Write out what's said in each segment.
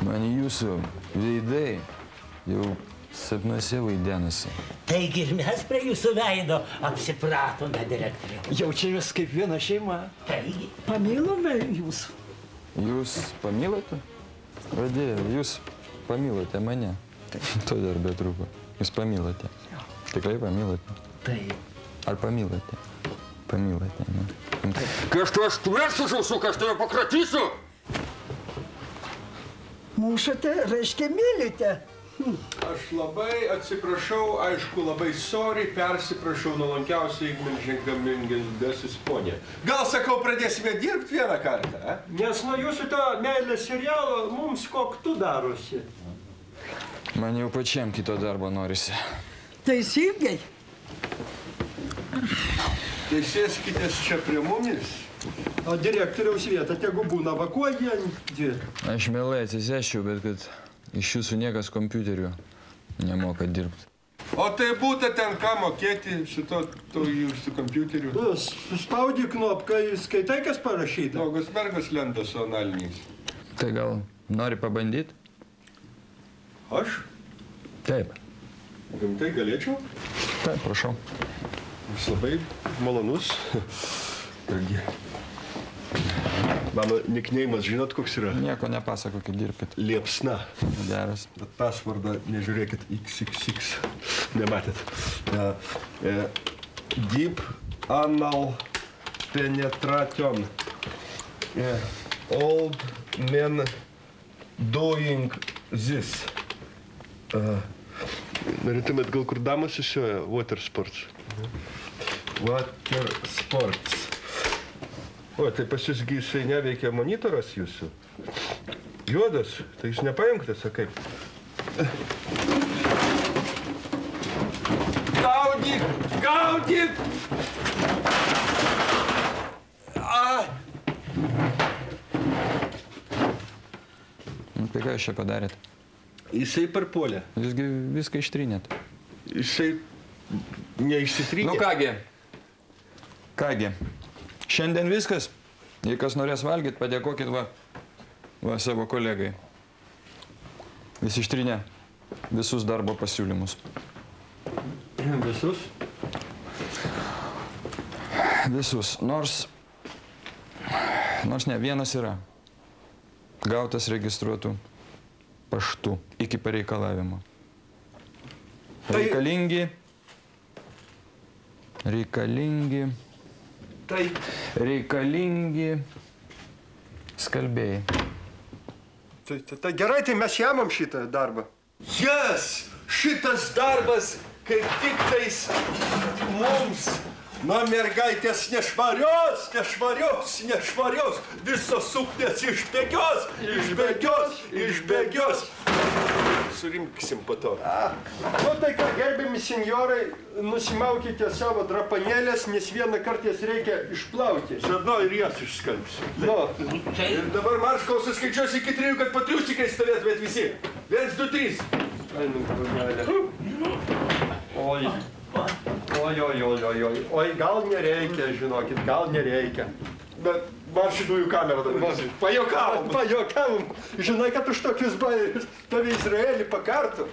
Man jūsų veidai jau sapnuose vaidenasi. Taigi ir mes prie jūsų veido apsipratome, direktoriau. Jaučiamės kaip viena šeima. Taigi. Pamilome jūs. Jūs pamilote? Vadėja, jūs pamilote mane. To dar betrūko. Jūs pamilote. Tikrai pamilote? Taip. Ar pamilote? Pamilote, ne? Kai aš tave stversiu, žausuką, aš tave pakratysiu! Mušate, reiškia mylite. Aš labai atsiprašau, aišku, labai sorry, persiprašau nuolankiausiai Igminžingamingendesis ponė. Gal, sakau, pradėsime dirbti vieną kartą, Nes nuo jūsų to meilės serialo mums koktu darosi. Man jau pačiam kito darbo norisi. Teisingai. Tai sėskitės čia prie mumis. O direktoriaus vieta tegu būna vakuojantį. Aš mielai atsisėsčiau, bet kad iš jūsų niekas kompiuteriu nemoka dirbti. O tai būtų ten ką mokėti su to jūsų kompiuteriu? Spaudi knopką, skaitai, kas parašyta. Daugas mergas lenda su analiniais. Tai gal nori pabandyti? Aš? Taip. Rimtai galėčiau? Taip, prašau. Jūs labai malonus. Mano nikneimas, žinot, koks yra? Nieko nepasakokit, dirbkit. Liepsna. Geras. Bet pasvardą nežiūrėkit, XXX. Nematėt. Deep anal penetration. Old men doing this. Norėtumėt gal kur damas susioja? Water sports. Water sports. O, tai pas jūsgi jisai neveikia monitoras jūsų? Juodas, tai jūs nepaimktas, ar kaip? Gaudyk! Gaudyk! Tai ką jūs čia padarėt? Jisai parpuolė. Jūsgi viską ištrynėt. Jisai neišsitrynė. Nu kągi. Kągi. Šiandien viskas. Jei kas norės valgyti, padėkokit va savo kolegai. Jis ištrynė visus darbo pasiūlymus. Visus? Visus. Nors ne, vienas yra. Gautas registruotų paštu iki pareikalavimo. Reikalingi skalbėjai. Tai gerai, tai mes jamam šitą darbą. Yes! Šitas darbas kaip tik tais mums. Nuo mergaitės nešvarios, visos suknės išbėgios. Surinksim po to. Nu tai ką, gerbiami senjorai, nusimaukite savo drapanėlės, nes vieną kartą jas reikia išplauti. Žadno ir jas išskalbsiu. Nu. Ir dabar marš, kol suskaičiuosi iki 3, kad po triusikai stovėtumėt visi. 1, 2, 3. Ai, nu, brunelė. Oi, gal nereikia, žinokit, gal nereikia. Bet marš į dujų kamerą dabar. Pajokavom. Žinai, kad už tokius bairius tave Izraelį pakartų.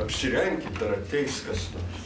Apsirenkit, dar ateis kas nors.